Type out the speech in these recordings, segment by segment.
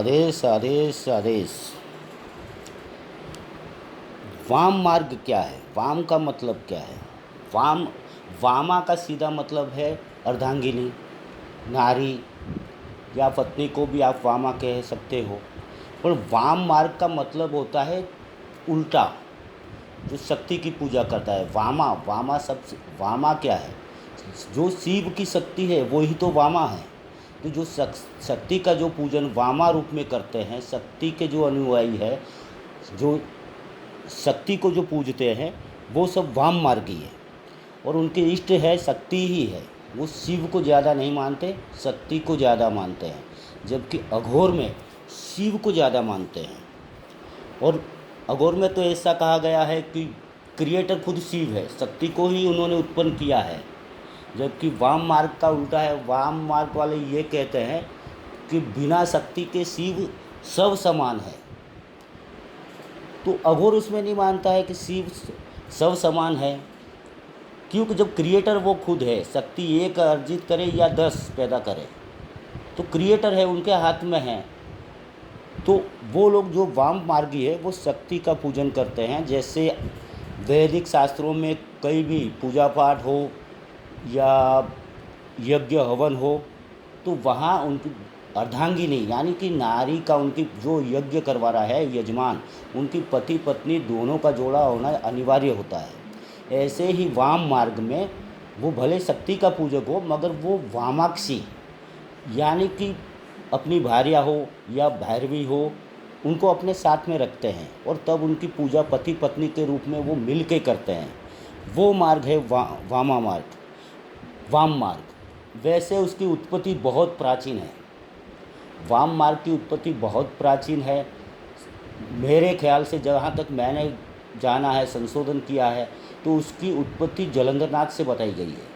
आदेश आदेश आदेश। वाम मार्ग क्या है? वाम का मतलब क्या है? वाम वामा का सीधा मतलब है अर्धांगिनी, नारी या पत्नी को भी आप वामा कह सकते हो। पर वाम मार्ग का मतलब होता है उल्टा, जो शक्ति की पूजा करता है। वामा वामा सब वामा क्या है? जो शिव की शक्ति है वही तो वामा है। तो जो शक्ति का जो पूजन वामा रूप में करते हैं, शक्ति के जो अनुयायी है, जो शक्ति को जो पूजते हैं, वो सब वाम मार्गी है। और उनके इष्ट है शक्ति ही है। वो शिव को ज़्यादा नहीं मानते, शक्ति को ज़्यादा मानते हैं। जबकि अघोर में शिव को ज़्यादा मानते हैं। और अघोर में तो ऐसा कहा गया है कि क्रिएटर खुद शिव है, शक्ति को ही उन्होंने उत्पन्न किया है। जबकि वाम मार्ग का उल्टा है। वाम मार्ग वाले ये कहते हैं कि बिना शक्ति के शिव सब समान है। तो अघोर उसमें नहीं मानता है कि शिव सब समान है, क्योंकि जब क्रिएटर वो खुद है, शक्ति एक अर्जित करे या 10 पैदा करे, तो क्रिएटर है, उनके हाथ में है। तो वो लोग जो वाम मार्गी है वो शक्ति का पूजन करते हैं। जैसे वैदिक शास्त्रों में कई भी पूजा पाठ हो या यज्ञ हवन हो, तो वहाँ उनकी अर्धांगिनी यानी कि नारी का, उनकी जो यज्ञ करवा रहा है यजमान, उनकी पति पत्नी दोनों का जोड़ा होना अनिवार्य होता है। ऐसे ही वाम मार्ग में वो भले शक्ति का पूजक हो, मगर वो वामाक्षी यानी कि अपनी भार्या हो या भैरवी हो, उनको अपने साथ में रखते हैं और तब उनकी पूजा पति पत्नी के रूप में वो मिल के करते हैं। वो मार्ग है वामा मार्ग, वाम मार्ग। वैसे उसकी उत्पत्ति बहुत प्राचीन है। वाम मार्ग की उत्पत्ति बहुत प्राचीन है। मेरे ख्याल से जहाँ तक मैंने जाना है, संशोधन किया है, तो उसकी उत्पत्ति जालंधर नाथ से बताई गई है।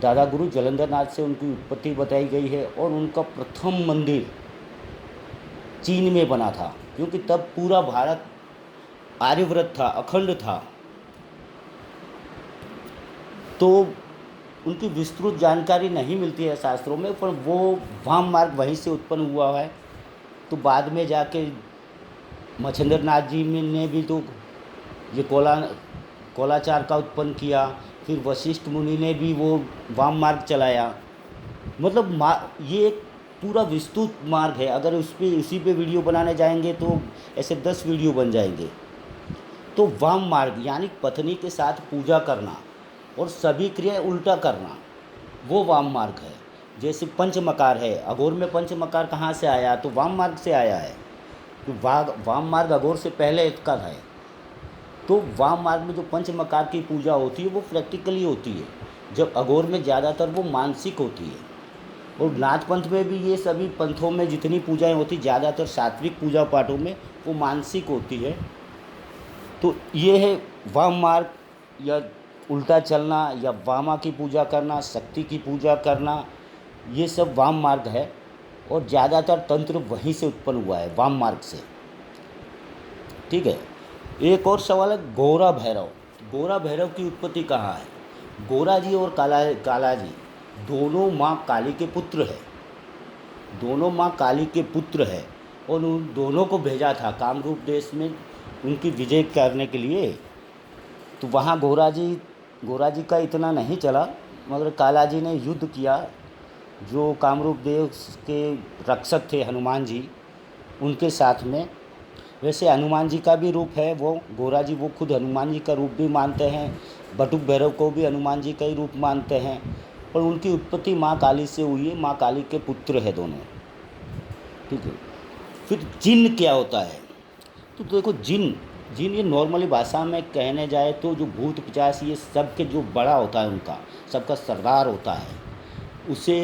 दादा गुरु जालंधर नाथ से उनकी उत्पत्ति बताई गई है। और उनका प्रथम मंदिर चीन में बना था, क्योंकि तब पूरा भारत आर्यव्रत था, अखंड था। तो उनकी विस्तृत जानकारी नहीं मिलती है शास्त्रों में, पर वो वाम मार्ग वहीं से उत्पन्न हुआ है। तो बाद में जाके मच्छिंद्र नाथ जी ने भी तो ये कोलाचार का उत्पन्न किया। फिर वशिष्ठ मुनि ने भी वो वाम मार्ग चलाया। मतलब ये एक पूरा विस्तृत मार्ग है। अगर उसी पे वीडियो बनाने जाएंगे तो ऐसे 10 वीडियो बन जाएंगे। तो वाम मार्ग यानी पत्नी के साथ पूजा करना और सभी क्रियाएं उल्टा करना, वो वाम मार्ग है। जैसे पंचमकार है, अघोर में पंचमकार कहाँ से आया? तो वाम मार्ग से आया है। तो वाम मार्ग अघोर से पहले का है। तो वाम मार्ग में जो पंचमकार की पूजा होती है वो प्रैक्टिकली होती है, जब अघोर में ज़्यादातर वो मानसिक होती है। और नाथ पंथ में भी, ये सभी पंथों में जितनी पूजाएं होती, ज़्यादातर सात्विक पूजा पाठों में वो मानसिक होती है। तो ये है वाम मार्ग, या उल्टा चलना या वामा की पूजा करना, शक्ति की पूजा करना, ये सब वाम मार्ग है। और ज़्यादातर तंत्र वहीं से उत्पन्न हुआ है, वाम मार्ग से। ठीक है। एक और सवाल है गौरा भैरव। गौरा भैरव की उत्पत्ति कहाँ है? गोरा जी और काला जी दोनों माँ काली के पुत्र है। दोनों माँ काली के पुत्र है। और उन दोनों को भेजा था कामरूप देश में उनकी विजय करने के लिए। तो वहाँ गोरा जी का इतना नहीं चला, मगर काला जी ने युद्ध किया। जो कामरूप देश के रक्षक थे हनुमान जी, उनके साथ में। वैसे हनुमान जी का भी रूप है वो गोरा जी, वो खुद हनुमान जी का रूप भी मानते हैं। बटुक भैरव को भी हनुमान जी का ही रूप मानते हैं। और उनकी उत्पत्ति माँ काली से हुई है। माँ काली के पुत्र है दोनों। ठीक है। फिर जिन क्या होता है? तो देखो, जिन ये नॉर्मली भाषा में कहने जाए तो जो भूत पिशाच, ये सब के जो बड़ा होता है, उनका सबका सरदार होता है, उसे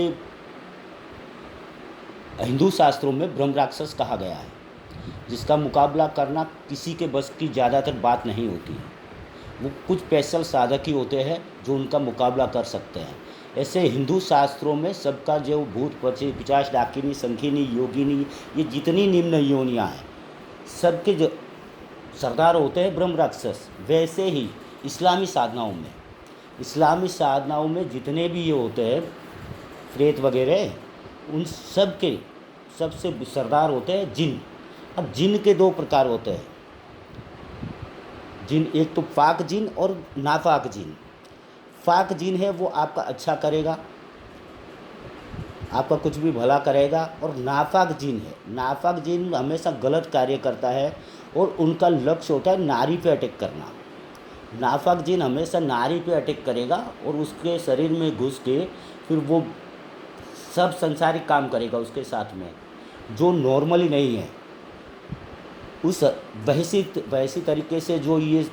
हिंदू शास्त्रों में ब्रह्म राक्षस कहा गया है, जिसका मुकाबला करना किसी के बस की ज़्यादातर बात नहीं होती है। वो कुछ स्पेशल साधक ही होते हैं जो उनका मुकाबला कर सकते हैं। ऐसे हिंदू शास्त्रों में सबका जो भूत पिशाच, डाकिनी, संखिनी, योगिनी, ये जितनी निम्न योनियाँ हैं, सबके जो सरदार होते हैं ब्रह्म राक्षस। वैसे ही इस्लामी साधनाओं में जितने भी ये होते हैं प्रेत वगैरह, उन सब के सबसे सरदार होते हैं जिन। अब जिन के दो प्रकार होते हैं। जिन, एक तो पाक जिन और नापाक जिन। पाक जिन है वो आपका अच्छा करेगा, आपका कुछ भी भला करेगा। और नापाक जिन है, नापाक जिन हमेशा गलत कार्य करता है और उनका लक्ष्य होता है नारी पे अटैक करना। नापाक जिन हमेशा नारी पे अटैक करेगा और उसके शरीर में घुस के फिर वो सब संसारिक काम करेगा उसके साथ में, जो नॉर्मली नहीं है। उस वैसी तरीके से जो ये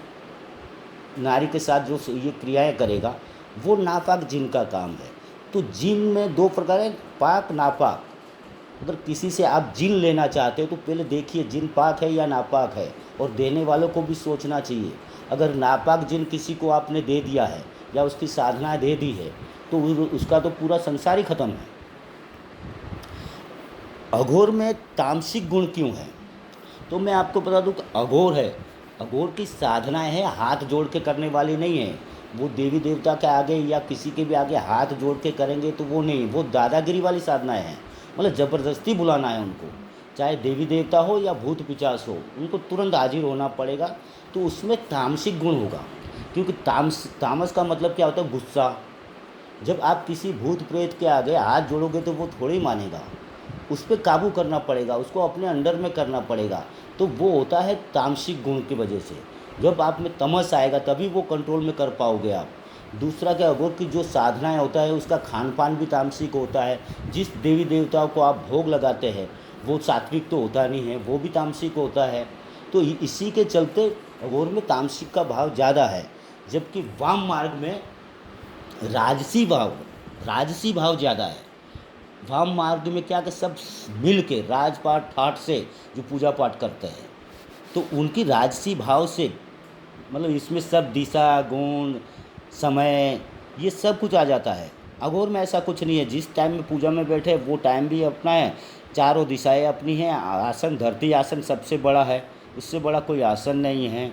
नारी के साथ जो ये क्रियाएं करेगा वो नापाक जिन का काम है। तो जिन में दो प्रकार है, पाक नापाक। अगर किसी से आप जिन लेना चाहते हो तो पहले देखिए जिन पाक है या नापाक है, और देने वालों को भी सोचना चाहिए। अगर नापाक जिन किसी को आपने दे दिया है या उसकी साधना दे दी है तो उसका तो पूरा संसार ही खत्म है। अघोर में तामसिक गुण क्यों है? तो मैं आपको बता दूं कि अघोर है, अघोर की साधनाएं हैं हाथ जोड़ के करने वाली नहीं है। वो देवी देवता के आगे या किसी के भी आगे हाथ जोड़ के करेंगे तो वो नहीं, वो दादागिरी वाली साधनाएं हैं। मतलब ज़बरदस्ती बुलाना है उनको, चाहे देवी देवता हो या भूत पिचास हो, उनको तुरंत हाजिर होना पड़ेगा। तो उसमें तामसिक गुण होगा, क्योंकि तामस का मतलब क्या होता है? गुस्सा। जब आप किसी भूत प्रेत के आगे हाथ जोड़ोगे तो वो थोड़ी मानेगा, उस पर काबू करना पड़ेगा, उसको अपने अंडर में करना पड़ेगा। तो वो होता है तामसिक गुण की वजह से। जब आप में तमस आएगा तभी वो कंट्रोल में कर पाओगे आप। दूसरा क्या, अघोर की जो साधनाएं होता है उसका खान पान भी तामसिक होता है। जिस देवी देवताओं को आप भोग लगाते हैं वो सात्विक तो होता नहीं है, वो भी तामसिक होता है। तो इसी के चलते अघोर में तामसिक का भाव ज़्यादा है, जबकि वाम मार्ग में राजसी भाव ज़्यादा है। वाम मार्ग में क्या कि सब मिल के राजपाट ठाट से जो पूजा पाठ करते हैं तो उनकी राजसी भाव से, मतलब इसमें सब दिशा गुण समय ये सब कुछ आ जाता है। अघोर में ऐसा कुछ नहीं है। जिस टाइम में पूजा में बैठे वो टाइम भी अपना है, चारों दिशाएं अपनी हैं। आसन, धरती आसन सबसे बड़ा है, उससे बड़ा कोई आसन नहीं है।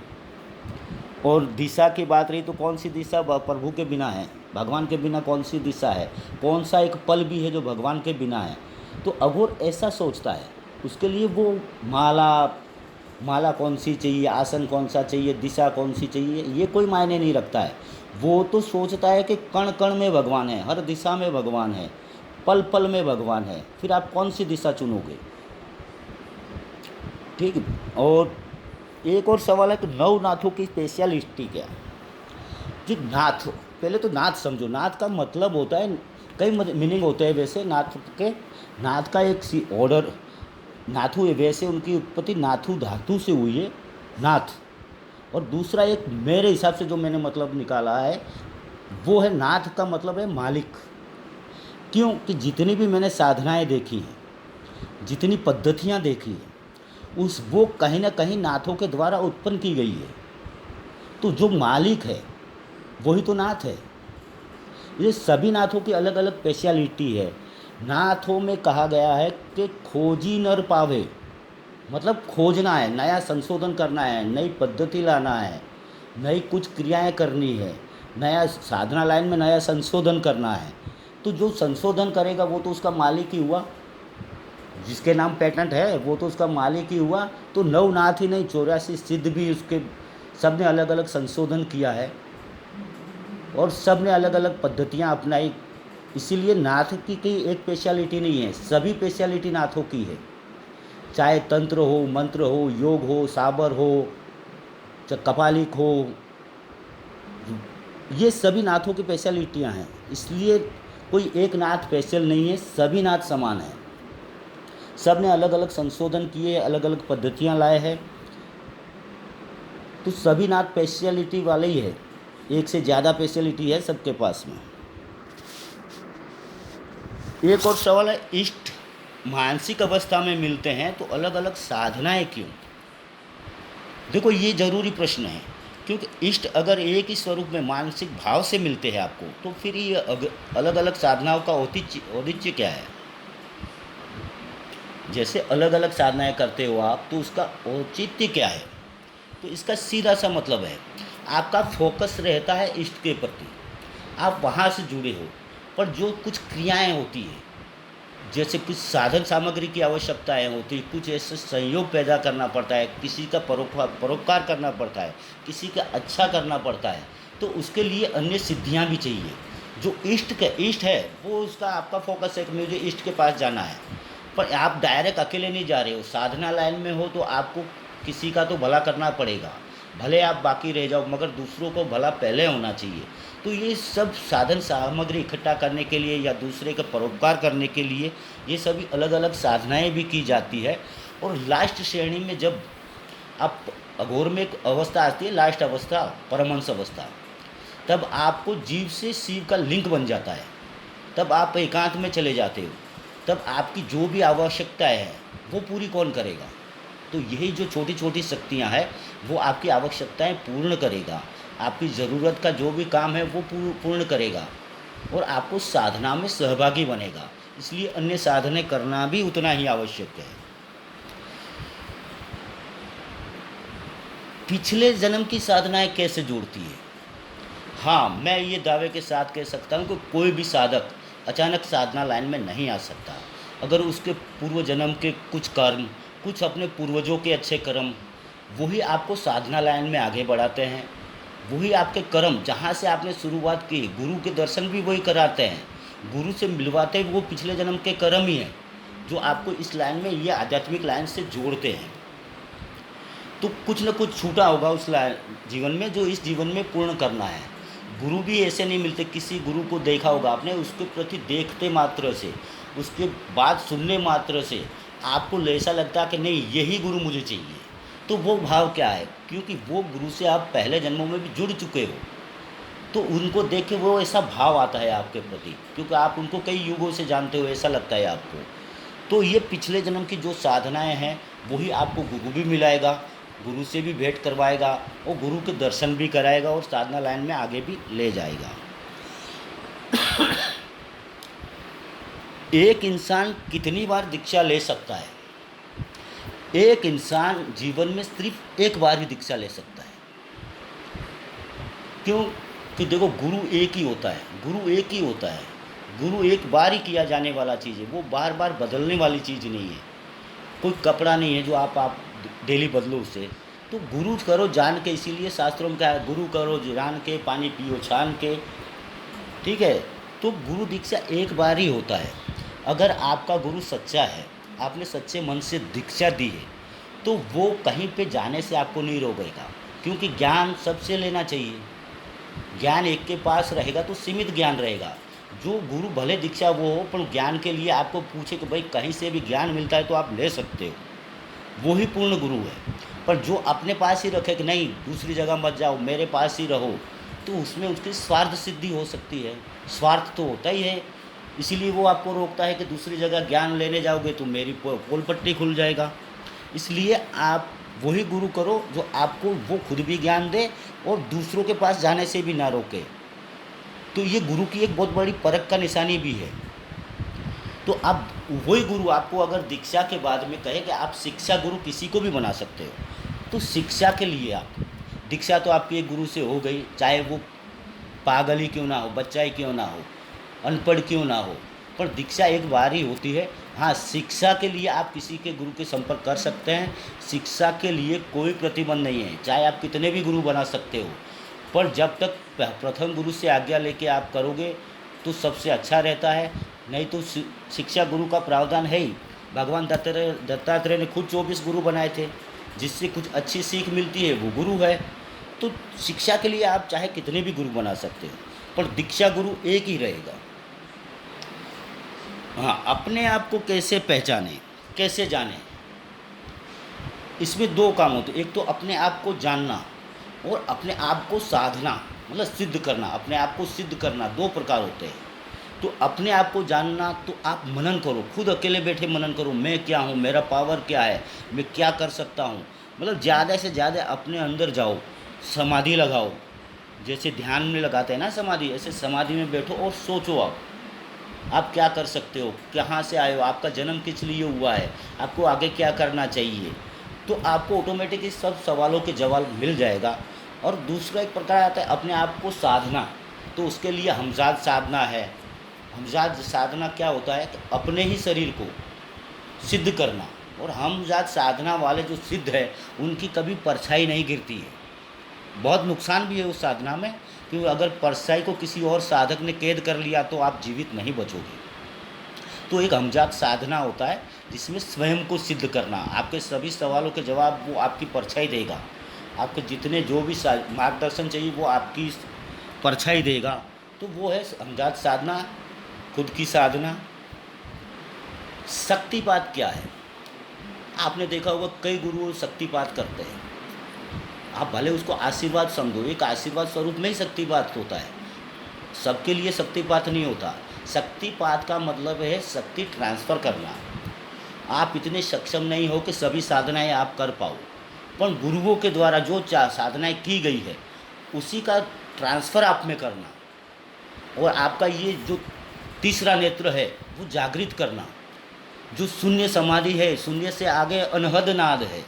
और दिशा की बात रही तो कौन सी दिशा प्रभु के बिना है? भगवान के बिना कौन सी दिशा है? कौन सा एक पल भी है जो भगवान के बिना है? तो अघोर ऐसा सोचता है, उसके लिए वो माला कौन सी चाहिए, आसन कौन सा चाहिए, दिशा कौन सी चाहिए, ये कोई मायने नहीं रखता है। वो तो सोचता है कि कण कण में भगवान है, हर दिशा में भगवान है, पल पल में भगवान है। फिर आप कौन सी दिशा चुनोगे? ठीक। और एक और सवाल है कि नवनाथों की स्पेशलिटी क्या है? जी, नाथ, पहले तो नाथ समझो। नाथ का मतलब होता है, कई मीनिंग होते हैं वैसे नाथ के। नाथ का एक सी ऑर्डर, नाथु है, वैसे उनकी उत्पत्ति नाथु धातु से हुई है, नाथ। और दूसरा एक मेरे हिसाब से जो मैंने मतलब निकाला है वो है, नाथ का मतलब है मालिक। क्यों कि जितनी भी मैंने साधनाएं देखी हैं, जितनी पद्धतियां देखी हैं, वो कहीं ना कहीं नाथों के द्वारा उत्पन्न की गई है। तो जो मालिक है वही तो नाथ है। ये सभी नाथों की अलग अलग स्पेशलिटी है। नाथों में कहा गया है कि खोजी नर पावे, मतलब खोजना है, नया संशोधन करना है, नई पद्धति लाना है, नई कुछ क्रियाएं करनी है, नया साधना लाइन में नया संशोधन करना है। तो जो संशोधन करेगा वो तो उसका मालिक ही हुआ, जिसके नाम पेटेंट है वो तो उसका मालिक ही हुआ। तो नवनाथ ही नहीं, 84 सिद्ध भी उसके, सब ने अलग अलग संशोधन किया है और सब ने अलग अलग पद्धतियाँ अपनाई। इसीलिए नाथ की कोई एक स्पेशलिटी नहीं है, सभी स्पेशलिटी नाथों की है। चाहे तंत्र हो, मंत्र हो, योग हो, साबर हो, चाहे कपालिक हो, ये सभी नाथों की स्पेशलिटियाँ हैं। इसलिए कोई एक नाथ स्पेशल नहीं है, सभी नाथ समान हैं। सब ने अलग अलग संशोधन किए, अलग अलग पद्धतियाँ लाए हैं। तो सभी नाथ स्पेशलिटी वाले ही है, एक से ज़्यादा स्पेशलिटी है सबके पास में। एक और सवाल है, इष्ट मानसिक अवस्था में मिलते हैं तो अलग अलग साधनाएं क्यों? देखो ये जरूरी प्रश्न है, क्योंकि इष्ट अगर एक ही स्वरूप में मानसिक भाव से मिलते हैं आपको, तो फिर ये अलग अलग साधनाओं का औचित्य क्या है? जैसे अलग अलग साधनाएं करते हो आप, तो उसका औचित्य क्या है? तो इसका सीधा सा मतलब है, आपका फोकस रहता है इष्ट के प्रति, आप वहाँ से जुड़े हो। पर जो कुछ क्रियाएं होती है जैसे कुछ साधन सामग्री की आवश्यकताएं होती, कुछ ऐसे संयोग पैदा करना पड़ता है, किसी का परोपकार करना पड़ता है, किसी का अच्छा करना पड़ता है, तो उसके लिए अन्य सिद्धियां भी चाहिए। जो इष्ट है वो उसका आपका फोकस है कि मुझे इष्ट के पास जाना है, पर आप डायरेक्ट अकेले नहीं जा रहे हो, साधना लाइन में हो तो आपको किसी का तो भला करना पड़ेगा, भले आप बाकी रह जाओ मगर दूसरों को भला पहले होना चाहिए। तो ये सब साधन सामग्री इकट्ठा करने के लिए या दूसरे का परोपकार करने के लिए ये सभी अलग अलग साधनाएं भी की जाती है। और लास्ट श्रेणी में जब आप अघोर में एक अवस्था आती है, लास्ट अवस्था परमहंस अवस्था, तब आपको जीव से शिव का लिंक बन जाता है, तब आप एकांत में चले जाते हो, तब आपकी जो भी आवश्यकताएं हैं वो पूरी कौन करेगा। तो यही जो छोटी छोटी शक्तियां हैं वो आपकी आवश्यकताएं पूर्ण करेगा, आपकी ज़रूरत का जो भी काम है वो पूर्ण करेगा और आपको साधना में सहभागी बनेगा। इसलिए अन्य साधनें करना भी उतना ही आवश्यक है। पिछले जन्म की साधनाएं कैसे जोड़ती है? हाँ, मैं ये दावे के साथ कह सकता हूँ कि कोई भी साधक अचानक साधना लाइन में नहीं आ सकता। अगर उसके पूर्व जन्म के कुछ कर्म, कुछ अपने पूर्वजों के अच्छे कर्म, वही आपको साधना लाइन में आगे बढ़ाते हैं। वही आपके कर्म जहाँ से आपने शुरुआत की, गुरु के दर्शन भी वही कराते हैं, गुरु से मिलवाते वो पिछले जन्म के कर्म ही हैं जो आपको इस लाइन में, ये आध्यात्मिक लाइन से जोड़ते हैं। तो कुछ न कुछ छूटा होगा उस जीवन में जो इस जीवन में पूर्ण करना है। गुरु भी ऐसे नहीं मिलते, किसी गुरु को देखा होगा आपने, उसके प्रति देखते मात्र से, उसके बात सुनने मात्र से आपको ऐसा लगता है कि नहीं यही गुरु मुझे चाहिए। तो वो भाव क्या है? क्योंकि वो गुरु से आप पहले जन्मों में भी जुड़ चुके हो, तो उनको देख के वो ऐसा भाव आता है आपके प्रति, क्योंकि आप उनको कई युगों से जानते हो, ऐसा लगता है आपको। तो ये पिछले जन्म की जो साधनाएं हैं वही आपको गुरु भी मिलाएगा, गुरु से भी भेंट करवाएगा और गुरु के दर्शन भी कराएगा और साधना लाइन में आगे भी ले जाएगा। एक इंसान कितनी बार दीक्षा ले सकता है? एक इंसान जीवन में सिर्फ एक बार ही दीक्षा ले सकता है। क्यों? कि देखो, गुरु एक ही होता है, गुरु एक ही होता है, गुरु एक बार ही किया जाने वाला चीज़ है, वो बार बार बदलने वाली चीज़ नहीं है। कोई कपड़ा नहीं है जो आप डेली बदलो उसे। तो गुरु करो जान के, इसीलिए शास्त्रों में क्या है, गुरु करो जान के, पानी पियो छान के। ठीक है? तो गुरु दीक्षा एक बार ही होता है। अगर आपका गुरु सच्चा है, आपने सच्चे मन से दीक्षा दी है, तो वो कहीं पे जाने से आपको नहीं रोकेगा, क्योंकि ज्ञान सबसे लेना चाहिए। ज्ञान एक के पास रहेगा तो सीमित ज्ञान रहेगा। जो गुरु भले दीक्षा वो हो, पर ज्ञान के लिए आपको पूछे कि भाई कहीं से भी ज्ञान मिलता है तो आप ले सकते हो, वो ही पूर्ण गुरु है। पर जो अपने पास ही रखे कि नहीं दूसरी जगह मत जाओ, मेरे पास ही रहो, तो उसमें उसकी स्वार्थ सिद्धि हो सकती है। स्वार्थ तो होता ही है, इसीलिए वो आपको रोकता है कि दूसरी जगह ज्ञान लेने जाओगे तो मेरी पोल पट्टी खुल जाएगा। इसलिए आप वही गुरु करो जो आपको वो खुद भी ज्ञान दे और दूसरों के पास जाने से भी ना रोके। तो ये गुरु की एक बहुत बड़ी परख का निशानी भी है। तो अब वही गुरु आपको अगर दीक्षा के बाद में कहे कि आप शिक्षा गुरु किसी को भी बना सकते हो, तो शिक्षा के लिए आप दीक्षा तो आपकी एक गुरु से हो गई, चाहे वो पागल ही क्यों ना हो, बच्चा ही क्यों ना हो, अनपढ़ क्यों ना हो, पर दीक्षा एक बार ही होती है। हाँ, शिक्षा के लिए आप किसी के गुरु के संपर्क कर सकते हैं, शिक्षा के लिए कोई प्रतिबंध नहीं है, चाहे आप कितने भी गुरु बना सकते हो, पर जब तक प्रथम गुरु से आज्ञा लेके आप करोगे तो सबसे अच्छा रहता है। नहीं तो शिक्षा गुरु का प्रावधान है ही। भगवान दत्तात्रेय ने खुद 24 गुरु बनाए थे, जिससे कुछ अच्छी सीख मिलती है वो गुरु है। तो शिक्षा के लिए आप चाहे कितने भी गुरु बना सकते हो, पर दीक्षा गुरु एक ही रहेगा। हाँ, अपने आप को कैसे पहचाने, कैसे जाने, इसमें दो काम होते हैं। एक तो अपने आप को जानना और अपने आप को साधना, मतलब सिद्ध करना। अपने आप को सिद्ध करना दो प्रकार होते हैं। तो अपने आप को जानना, तो आप मनन करो, खुद अकेले बैठे मनन करो, मैं क्या हूँ, मेरा पावर क्या है, मैं क्या कर सकता हूँ। मतलब ज़्यादा से ज़्यादा अपने अंदर जाओ, समाधि लगाओ, जैसे ध्यान में लगाते हैं ना समाधि, ऐसे समाधि में बैठो और सोचो आप क्या कर सकते हो, कहाँ से आए हो, आपका जन्म किस लिए हुआ है, आपको आगे क्या करना चाहिए। तो आपको ऑटोमेटिकली सब सवालों के जवाब मिल जाएगा। और दूसरा एक प्रकार आता है अपने आप को साधना, तो उसके लिए हमजाद साधना है। हमजात साधना क्या होता है कि अपने ही शरीर को सिद्ध करना। और हमजात साधना वाले जो सिद्ध है उनकी कभी परछाई नहीं गिरती है। बहुत नुकसान भी है उस साधना में, क्योंकि अगर परछाई को किसी और साधक ने कैद कर लिया तो आप जीवित नहीं बचोगे। तो एक हमजात साधना होता है जिसमें स्वयं को सिद्ध करना। आपके सभी सवालों के जवाब वो आपकी परछाई देगा, आपके जितने जो भी मार्गदर्शन चाहिए वो आपकी परछाई देगा। तो वो है हमजात साधना, खुद की साधना। शक्तिपात क्या है? आपने देखा होगा कई गुरु शक्तिपात करते हैं। आप भले उसको आशीर्वाद समझो, एक आशीर्वाद स्वरूप में ही शक्तिपात होता है, सबके लिए शक्तिपात नहीं होता। शक्तिपात का मतलब है शक्ति ट्रांसफ़र करना। आप इतने सक्षम नहीं हो कि सभी साधनाएं आप कर पाओ, पर गुरुओं के द्वारा जो साधनाएं की गई है उसी का ट्रांसफ़र आप में करना, और आपका ये जो तीसरा नेत्र है वो जागृत करना। जो शून्य समाधि है, शून्य से आगे अनहद नाद है,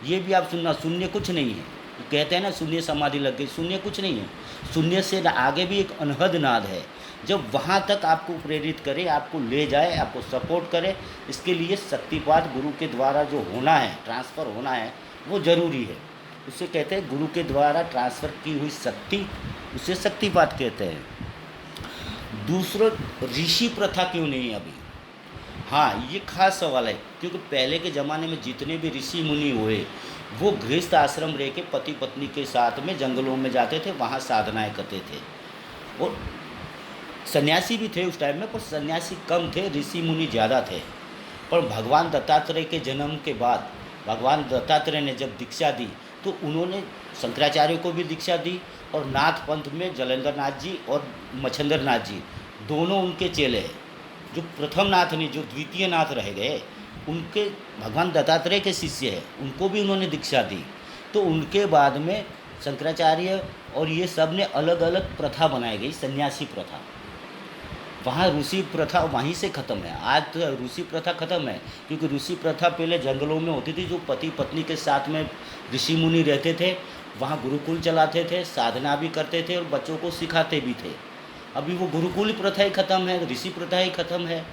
ये भी आप सुनना। शून्य कुछ नहीं है, कहते हैं ना शून्य समाधि लग गई, शून्य कुछ नहीं है। शून्य से आगे भी एक अनहद नाद है। जब वहाँ तक आपको प्रेरित करे, आपको ले जाए, आपको सपोर्ट करे, इसके लिए शक्तिपात गुरु के द्वारा जो होना है, ट्रांसफ़र होना है, वो ज़रूरी है। उसे कहते हैं गुरु के द्वारा ट्रांसफ़र की हुई शक्ति, उसे शक्तिपात कहते हैं। दूसरा, ऋषि प्रथा क्यों नहीं अभी? हाँ, ये खास सवाल है, क्योंकि पहले के ज़माने में जितने भी ऋषि मुनि हुए वो गृहस्थ आश्रम रह के पति पत्नी के साथ में जंगलों में जाते थे, वहाँ साधनाएं करते थे। और सन्यासी भी थे उस टाइम में, पर सन्यासी कम थे, ऋषि मुनि ज़्यादा थे। पर भगवान दत्तात्रेय के जन्म के बाद भगवान दत्तात्रेय ने जब दीक्षा दी तो उन्होंने शंकराचार्य को भी दीक्षा दी, और नाथ पंथ में जलेंद्र नाथ जी और मच्छंद्र नाथ जी दोनों उनके चेले हैं। जो प्रथम नाथ नहीं, जो द्वितीय नाथ रह गए, उनके भगवान दत्तात्रेय के शिष्य हैं, उनको भी उन्होंने दीक्षा दी। तो उनके बाद में शंकराचार्य और ये सब ने अलग अलग प्रथा बनाई गई, सन्यासी प्रथा। वहाँ ऋषि प्रथा वहीं से ख़त्म है। आज तो ऋषि प्रथा ख़त्म है, क्योंकि ऋषि प्रथा पहले जंगलों में होती थी, जो पति पत्नी के साथ में ऋषि मुनि रहते थे, वहाँ गुरुकुल चलाते थे, साधना भी करते थे और बच्चों को सिखाते भी थे। अभी वो गुरुकुल प्रथा ही ख़त्म है, ऋषि प्रथा ही ख़त्म है।